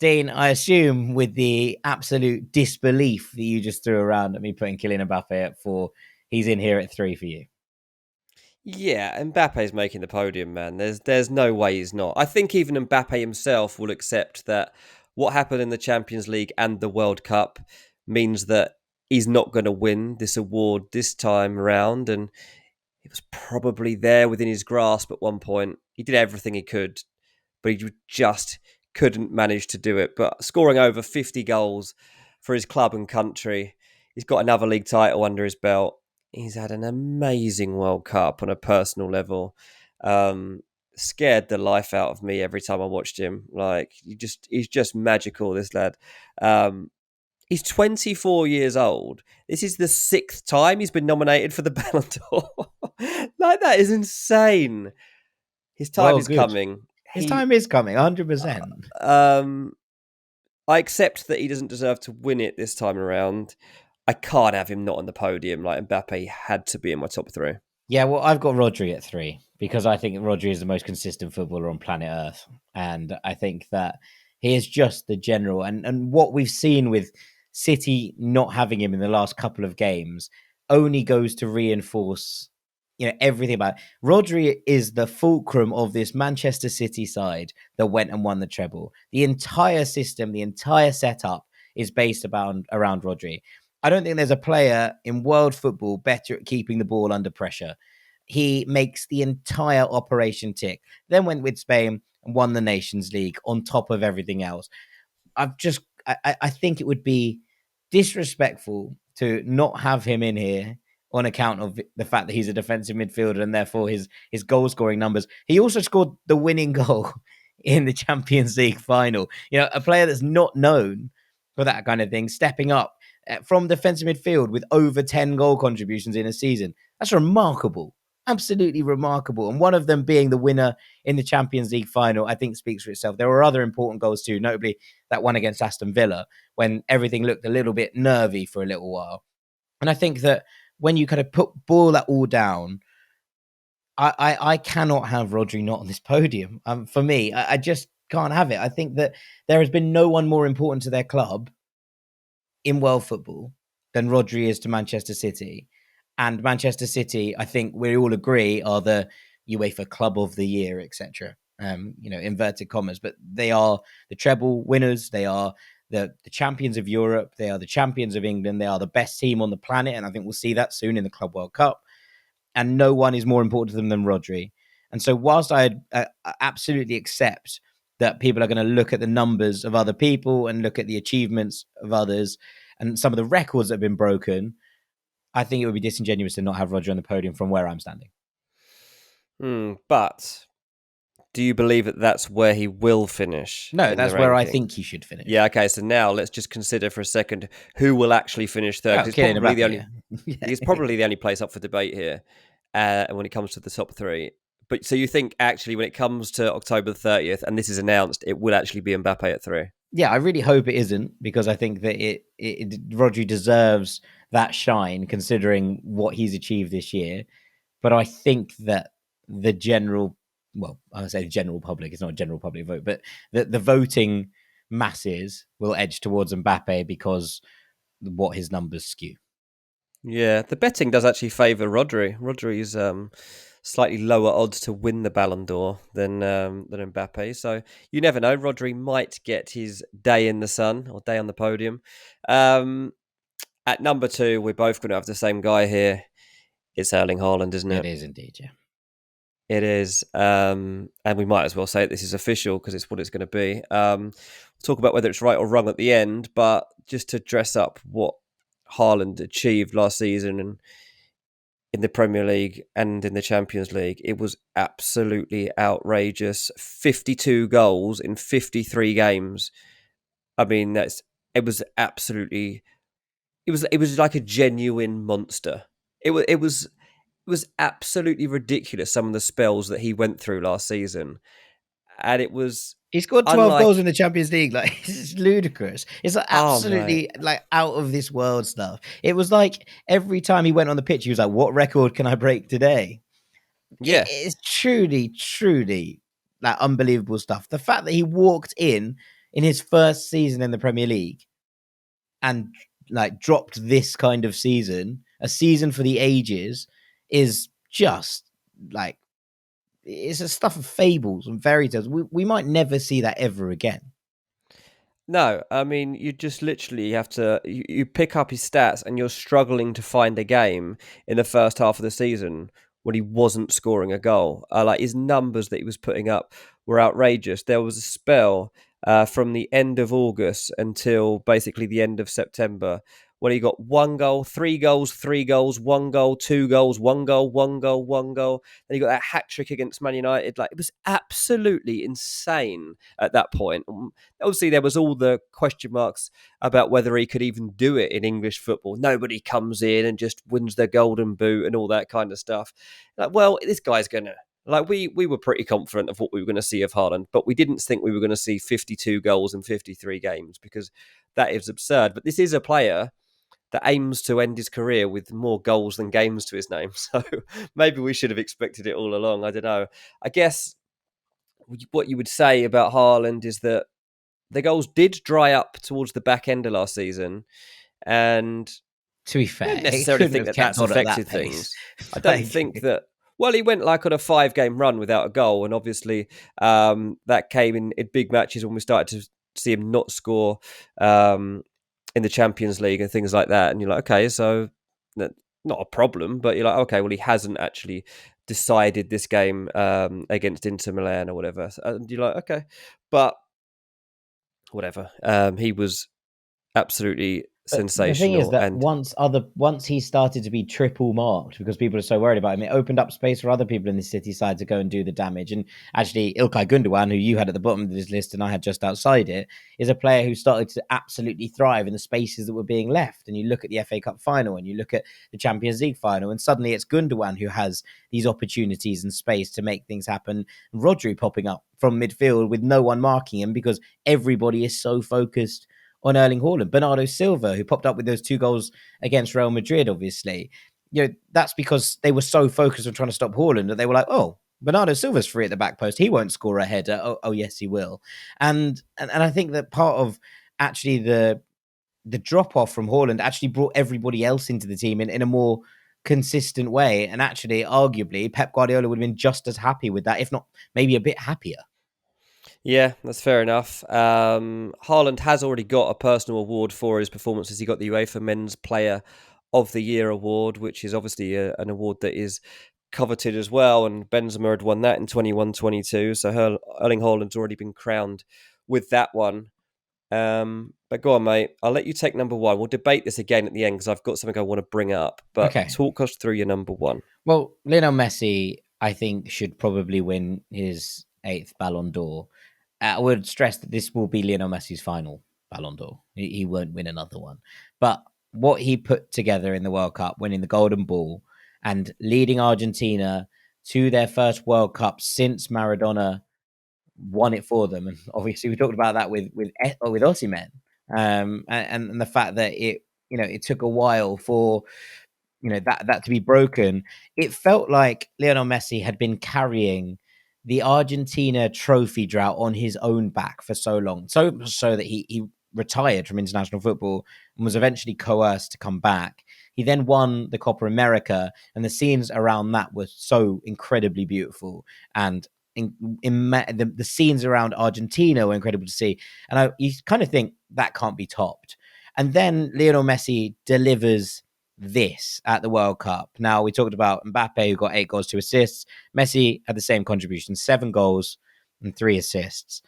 Dean, I assume with the absolute disbelief that you just threw around at me putting Kylian Mbappe at 4, he's in here at 3 for you. Yeah, Mbappe's making the podium, man. There's no way he's not. I think even Mbappe himself will accept that what happened in the Champions League and the World Cup means that he's not going to win this award this time around. And it was probably there within his grasp at one point. He did everything he could, but he just couldn't manage to do it. But scoring over 50 goals for his club and country, he's got another league title under his belt. He's had an amazing World Cup on a personal level. Scared the life out of me every time I watched him. Like he's just magical, this lad. He's 24 years old. This is the 6th time he's been nominated for the Ballon d'Or. Like, that is insane. His time is coming. His time is coming, 100%. I accept that he doesn't deserve to win it this time around. I can't have him not on the podium. Like, Mbappe had to be in my top 3. Yeah, well, I've got Rodri at 3 because I think Rodri is the most consistent footballer on planet Earth. And I think that he is just the general. And what we've seen with City not having him in the last couple of games only goes to reinforce, everything about it. Rodri is the fulcrum of this Manchester City side that went and won the treble. The entire system, the entire setup is based around Rodri. I don't think there's a player in world football better at keeping the ball under pressure. He makes the entire operation tick. Then went with Spain and won the Nations League on top of everything else. I think it would be disrespectful to not have him in here on account of the fact that he's a defensive midfielder and therefore his goal scoring numbers. He also scored the winning goal in the Champions League final. A player that's not known for that kind of thing, stepping up from defensive midfield with over 10 goal contributions in a season. That's remarkable. Absolutely remarkable. And one of them being the winner in the Champions League final, I think speaks for itself. There were other important goals too, notably that one against Aston Villa when everything looked a little bit nervy for a little while. And I think that when you kind of boil that all down, I cannot have Rodri not on this podium. For me, I just can't have it. I think that there has been no one more important to their club in world football than Rodri is to Manchester City. And Manchester City, I think we all agree, are the UEFA Club of the Year, etc. Inverted commas, but they are the treble winners. They are the champions of Europe. They are the champions of England. They are the best team on the planet. And I think we'll see that soon in the Club World Cup. And no one is more important to them than Rodri. And so whilst I absolutely accept that people are going to look at the numbers of other people and look at the achievements of others and some of the records that have been broken, I think it would be disingenuous to not have Rodri on the podium from where I'm standing. But do you believe that that's where he will finish? No, that's where I think he should finish. Yeah, okay, so now let's just consider for a second who will actually finish third. He's probably the only place up for debate here when it comes to the top 3. But so you think actually when it comes to October the 30th, and this is announced, it will actually be Mbappe at 3? Yeah, I really hope it isn't, because I think that Rodri deserves that shine considering what he's achieved this year. But I think that the general, well, I say the general public, it's not a general public vote, but the voting masses will edge towards Mbappe because what his numbers skew. Yeah, the betting does actually favour Rodri. Rodri's slightly lower odds to win the Ballon d'Or than Mbappe. So you never know. Rodri might get his day in the sun or day on the podium. At number 2, we're both going to have the same guy here. It's Erling Haaland, isn't it? It is indeed, yeah. It is. And we might as well say this is official because it's what it's going to be. We'll talk about whether it's right or wrong at the end, but just to dress up what Haaland achieved last season and in the Premier League and in the Champions League, it was absolutely outrageous. 52 goals in 53 games. I mean, it was like a genuine monster. It was absolutely ridiculous, some of the spells that he went through last season. And it was... He scored 12 goals in the Champions League. Like, it's ludicrous. It's like absolutely like out of this world stuff. It was like every time he went on the pitch, he was like, what record can I break today? Yeah. It's truly, truly like unbelievable stuff. The fact that he walked in in his first season in the Premier League and like dropped this kind of season, a season for the ages, is just like it's a stuff of fables and fairy tales. We might never see that ever again. No, I mean, you just literally have to. You pick up his stats and you're struggling to find a game in the first half of the season when he wasn't scoring a goal. Like his numbers that he was putting up were outrageous. There was a spell from the end of August until basically the end of September when he got 1 goal, 3 goals, 3 goals, 1 goal, 2 goals, 1 goal, 1 goal, 1 goal. Then he got that hat trick against Man United. Like it was absolutely insane at that point. Obviously, there was all the question marks about whether he could even do it in English football. Nobody comes in and just wins the golden boot and all that kind of stuff. Like, well, this guy's going to. Like, we were pretty confident of what we were going to see of Haaland, but we didn't think we were going to see 52 goals in 53 games because that is absurd. But this is a player that aims to end his career with more goals than games to his name. So maybe we should have expected it all along. I don't know. I guess what you would say about Haaland is that the goals did dry up towards the back end of last season, and To be I fair, don't it necessarily couldn't think have that kept that's on at that affected pace. things. I don't Like, think that. Well, he went like on a 5-game run without a goal, and obviously that came in big matches when we started to see him not score in the Champions League and things like that. And you're like, okay, so not a problem, but you're like, okay, well, he hasn't actually decided this game against Inter Milan or whatever. And you're like, okay, but whatever. He was absolutely but the thing is sensational, that and once he started to be triple marked because people are so worried about him, it opened up space for other people in the City side to go and do the damage. And actually, Ilkay Gundogan, who you had at the bottom of this list and I had just outside it, is a player who started to absolutely thrive in the spaces that were being left. And you look at the FA Cup final and you look at the Champions League final, and suddenly it's Gundogan who has these opportunities and space to make things happen. Rodri popping up from midfield with no one marking him because everybody is so focused on Erling Haaland. Bernardo Silva, who popped up with those 2 goals against Real Madrid, obviously, that's because they were so focused on trying to stop Haaland that they were like, oh, Bernardo Silva's free at the back post. He won't score a header. Oh yes, he will. And I think that part of actually the drop off from Haaland actually brought everybody else into the team in a more consistent way. And actually, arguably, Pep Guardiola would have been just as happy with that, if not maybe a bit happier. yeah, that's fair enough. Haaland has already got a personal award for his performances. He got the UEFA Men's Player of the Year award, which is obviously an award that is coveted as well. And Benzema had won that in 21-22. So Erling Haaland's already been crowned with that one. But go on, mate. I'll let you take number one. We'll debate this again at the end because I've got something I want to bring up. But Okay. talk us through your number one. Well, Lionel Messi, I think, should probably win his 8th Ballon d'Or. I would stress that this will be Lionel Messi's final Ballon d'Or. He won't win another one. But what he put together in the World Cup, winning the Golden Ball and leading Argentina to their first World Cup since Maradona won it for them. And obviously, we talked about that with Osimhen, and the fact that it took a while for that to be broken. It felt like Lionel Messi had been carrying the Argentina trophy drought on his own back for so long, so that he retired from international football and was eventually coerced to come back. He then won the Copa America, and the scenes around that were so incredibly beautiful. And the scenes around Argentina were incredible to see. And you kind of think that can't be topped. And then Lionel Messi delivers this at the World Cup. Now, we talked about Mbappé, who got 8 goals, 2 assists. Messi had the same contribution, 7 goals and 3 assists.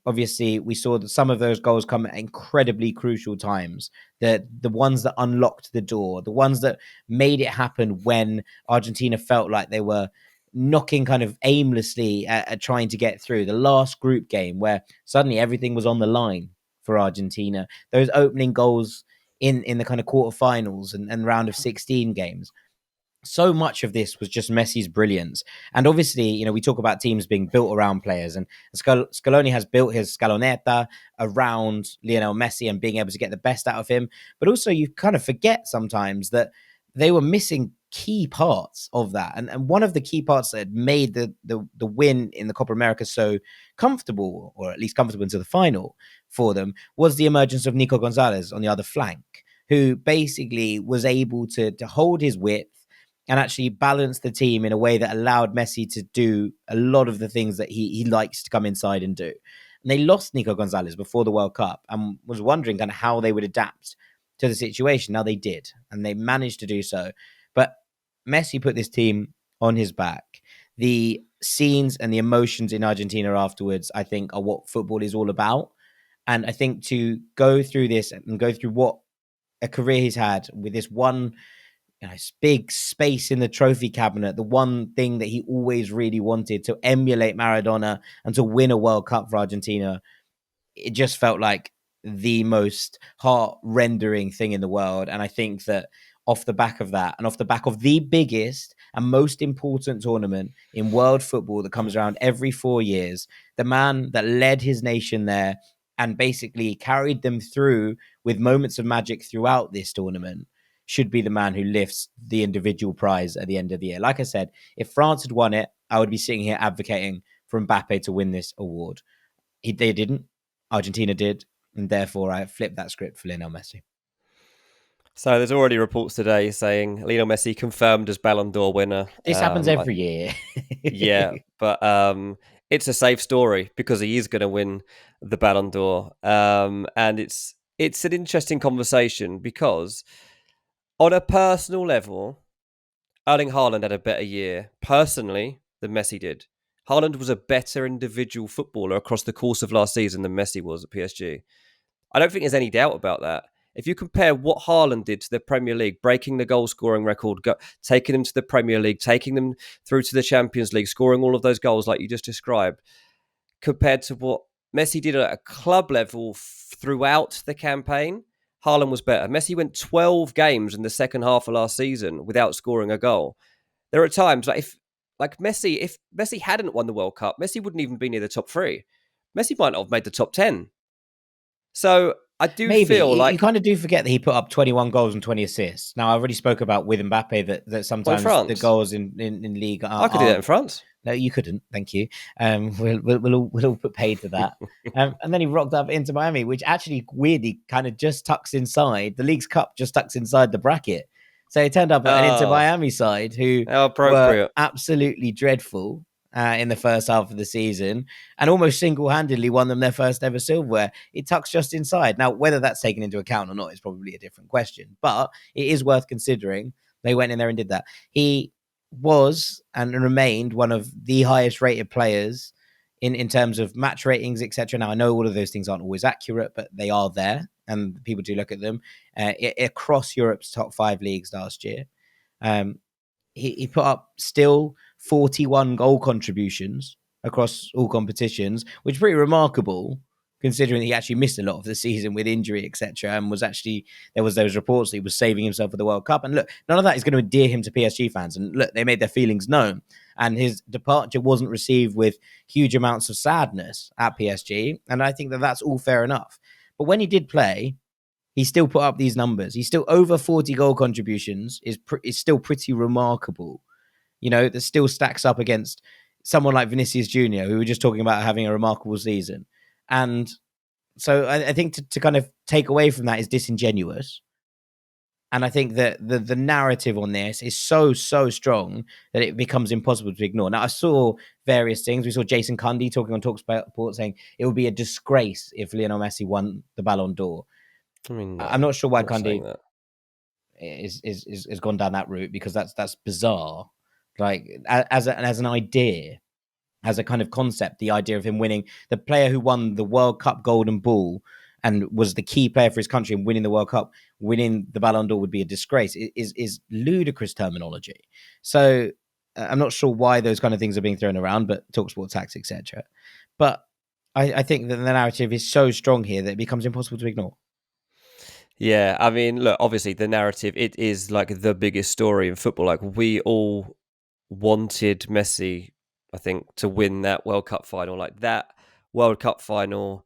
Obviously, we saw that some of those goals come at incredibly crucial times. The ones that unlocked the door, the ones that made it happen when Argentina felt like they were knocking kind of aimlessly at trying to get through. The last group game where suddenly everything was on the line for Argentina. Those opening goals in the kind of quarterfinals and round of 16 games. So much of this was just Messi's brilliance. And obviously, we talk about teams being built around players, and Scaloni has built his Scaloneta around Lionel Messi and being able to get the best out of him. But also, you kind of forget sometimes that they were missing key parts of that. And one of the key parts that made the win in the Copa America so comfortable, or at least comfortable into the final for them, was the emergence of Nico Gonzalez on the other flank, who basically was able to hold his width and actually balance the team in a way that allowed Messi to do a lot of the things that he likes to come inside and do. And they lost Nico Gonzalez before the World Cup and was wondering kind of how they would adapt to the situation. Now they did, and they managed to do so. But Messi put this team on his back. The scenes and the emotions in Argentina afterwards, I think, are what football is all about. And I think to go through this and go through what a career he's had with this one, big space in the trophy cabinet, the one thing that he always really wanted, to emulate Maradona and to win a World Cup for Argentina, it just felt like the most heart-rendering thing in the world. And I think that off the back of that, and off the back of the biggest and most important tournament in world football that comes around every 4 years, the man that led his nation there and basically carried them through with moments of magic throughout this tournament should be the man who lifts the individual prize at the end of the year. Like I said, if France had won it, I would be sitting here advocating for Mbappe to win this award. They didn't. Argentina did, and therefore I flipped that script for Lionel Messi. So there's already reports today saying Lionel Messi confirmed as Ballon d'Or winner. This happens every year. Yeah, but it's a safe story because he is going to win the Ballon d'Or, and it's an interesting conversation because on a personal level, Erling Haaland had a better year personally than Messi did. Haaland was a better individual footballer across the course of last season than Messi was at PSG. I don't think there's any doubt about that. If you compare what Haaland did to the Premier League, breaking the goal scoring record, taking them to the Premier League, taking them through to the Champions League, scoring all of those goals like you just described, compared to what Messi did at a club level throughout the campaign, Haaland was better. Messi went 12 games in the second half of last season without scoring a goal. There are times if Messi hadn't won the World Cup, Messi wouldn't even be near the top 3. Messi might not have made the top 10. So I do feel like you kind of do forget that he put up 21 goals and 20 assists. Now I already spoke about with Mbappe that sometimes the goals in league I could do that in France. No, you couldn't. Thank you. We'll all put paid to that. And then he rocked up into Miami, which actually weirdly kind of just tucks inside the League's Cup, just tucks inside the bracket. So he turned up at an Inter Miami side who were absolutely dreadful in the first half of the season and almost single-handedly won them their first ever silverware. It tucks just inside. Now, whether that's taken into account or not is probably a different question, but it is worth considering. They went in there and did that. He was and remained one of the highest rated players in terms of match ratings, etc. Now, I know all of those things aren't always accurate, but they are there and people do look at them across Europe's top 5 leagues last year. He put up still 41 goal contributions across all competitions, which is pretty remarkable considering he actually missed a lot of the season with injury, etc. And there was those reports that he was saving himself for the World Cup. And look, none of that is going to endear him to PSG fans. And look, they made their feelings known. And his departure wasn't received with huge amounts of sadness at PSG. And I think that that's all fair enough. But when he did play, he still put up these numbers. He's still over 40 goal contributions is still pretty remarkable. That still stacks up against someone like Vinicius Jr., who we were just talking about having a remarkable season. And so I think to kind of take away from that is disingenuous. And I think that the narrative on this is so strong that it becomes impossible to ignore. Now, I saw various things. We saw Jason Cundy talking on TalkSport saying it would be a disgrace if Lionel Messi won the Ballon d'Or. I mean, no, I'm not sure why Cundy is gone down that route, because that's bizarre. Like as an idea, as a kind of concept, the idea of him winning, the player who won the World Cup Golden Ball and was the key player for his country and winning the World Cup, winning the Ballon d'Or would be a disgrace. It is ludicrous terminology. So I'm not sure why those kind of things are being thrown around, but TalkSport tax, etc. But I think that the narrative is so strong here that it becomes impossible to ignore. Yeah, I mean, look, obviously the narrative, it is like the biggest story in football. Like, we all wanted Messi, I think, to win that World Cup final. Like, that World Cup final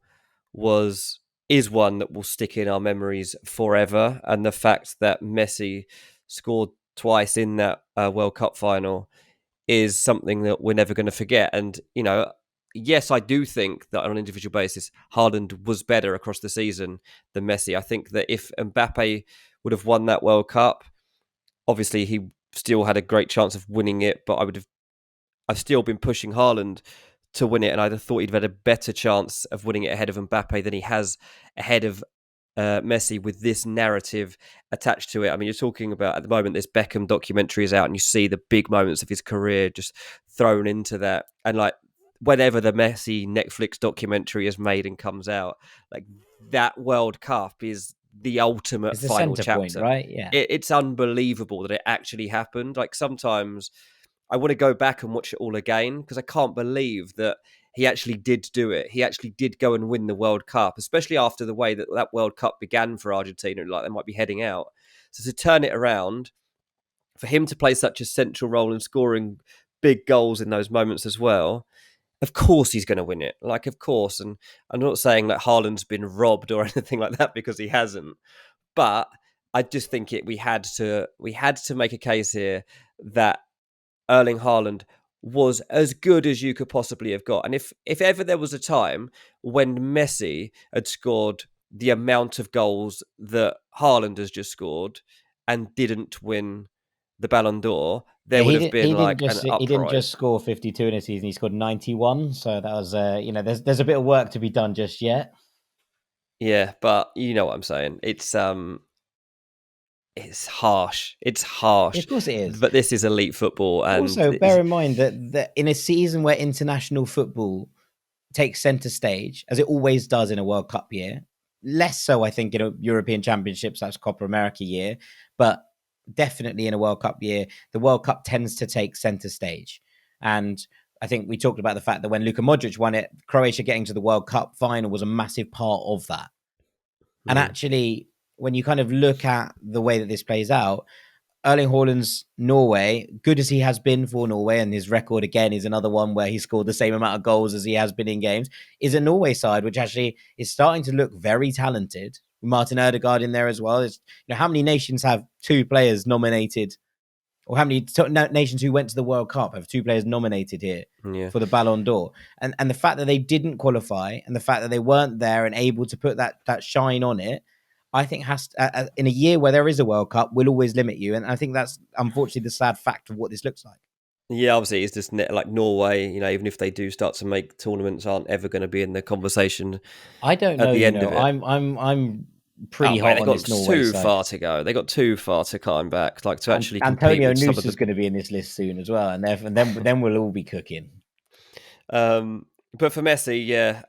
is one that will stick in our memories forever. And the fact that Messi scored twice in that World Cup final is something that we're never going to forget. And, yes, I do think that on an individual basis, Haaland was better across the season than Messi. I think that if Mbappe would have won that World Cup, obviously he still had a great chance of winning it, but I've still been pushing Haaland to win it, and I'd have thought he'd had a better chance of winning it ahead of Mbappe than he has ahead of Messi, with this narrative attached to it. I mean, you're talking about, at the moment, this Beckham documentary is out, and you see the big moments of his career just thrown into that. And like, whenever the Messi Netflix documentary is made and comes out, like, that World Cup is the ultimate It's the final center point, chapter. right? Yeah. It's unbelievable that it actually happened. Like, sometimes I want to go back and watch it all again, because I can't believe that he actually did do it. He actually did go and win the World Cup, especially after the way that that World Cup began for Argentina. Like, they might be heading out. So to turn it around, for him to play such a central role in scoring big goals in those moments as well, of course he's going to win it. Like, of course. And I'm not saying that Haaland's been robbed or anything like that, because he hasn't. But I just think we had to make a case here that Erling Haaland was as good as you could possibly have got. And if ever there was a time when Messi had scored the amount of goals that Haaland has just scored and didn't win the Ballon d'Or, there Yeah, would have been he like an didn't uprising. just score 52 in a season. He scored 91. So that was there's a bit of work to be done just yet. Yeah, but you know what I'm saying. It's harsh. It's harsh. Of course it is. But this is elite football, and Also, bear in mind that in a season where international football takes center stage, as it always does in a World Cup year, less so, I think, in a European Championships, that's Copa America year, but definitely in a World Cup year, the World Cup tends to take center stage. And I think we talked about the fact that when Luka Modric won it, Croatia getting to the World Cup final was a massive part of that. And actually, when you kind of look at the way that this plays out, Erling Haaland's Norway, good as he has been for Norway, and his record again is another one where he scored the same amount of goals as he has been in games, is a Norway side which actually is starting to look very talented. Martin Ødegaard in there as well. How many nations have two players nominated, or how many nations who went to the World Cup have two players nominated here for the Ballon d'Or? And the fact that they didn't qualify, and the fact that they weren't there and able to put that shine on it, I think has in a year where there is a World Cup, will always limit you. And I think that's unfortunately the sad fact of what this looks like. Yeah, obviously it's just like Norway, even if they do start to make tournaments, aren't ever going to be in the conversation. I don't know, at the end of it. I'm pretty hot on this Norway too side. far to go. They got too far to climb back, like to actually compete Antonio with Nusa is going to be in this list soon as well, and then we'll all be cooking. But for Messi, yeah,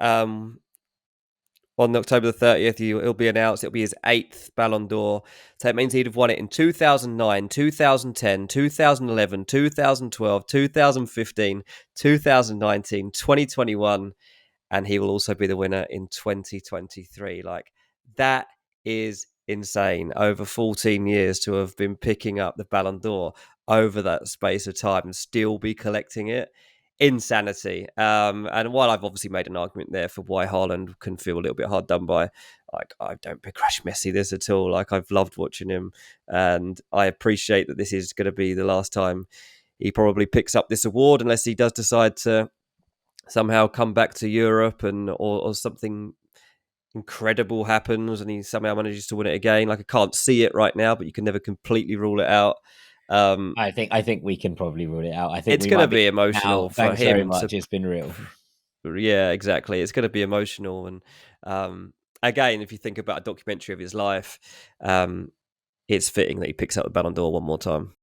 on October the 30th, it'll be announced. It'll be his 8th Ballon d'Or. So it means he'd have won it in 2009, 2010, 2011, 2012, 2015, 2019, 2021. And he will also be the winner in 2023. Like, that is insane. Over 14 years to have been picking up the Ballon d'Or over that space of time and still be collecting it. Insanity. And while I've obviously made an argument there for why Haaland can feel a little bit hard done by, like, I don't begrudge Messi this at all. Like, I've loved watching him, and I appreciate that this is going to be the last time he probably picks up this award, unless he does decide to somehow come back to Europe or something incredible happens and he somehow manages to win it again. Like, I can't see it right now, but you can never completely rule it out. I think we can probably rule it out. I think it's going to be emotional for Thanks him. very much. It's been real. Yeah, exactly. It's going to be emotional. And again, if you think about a documentary of his life, it's fitting that he picks up the Ballon d'Or one more time.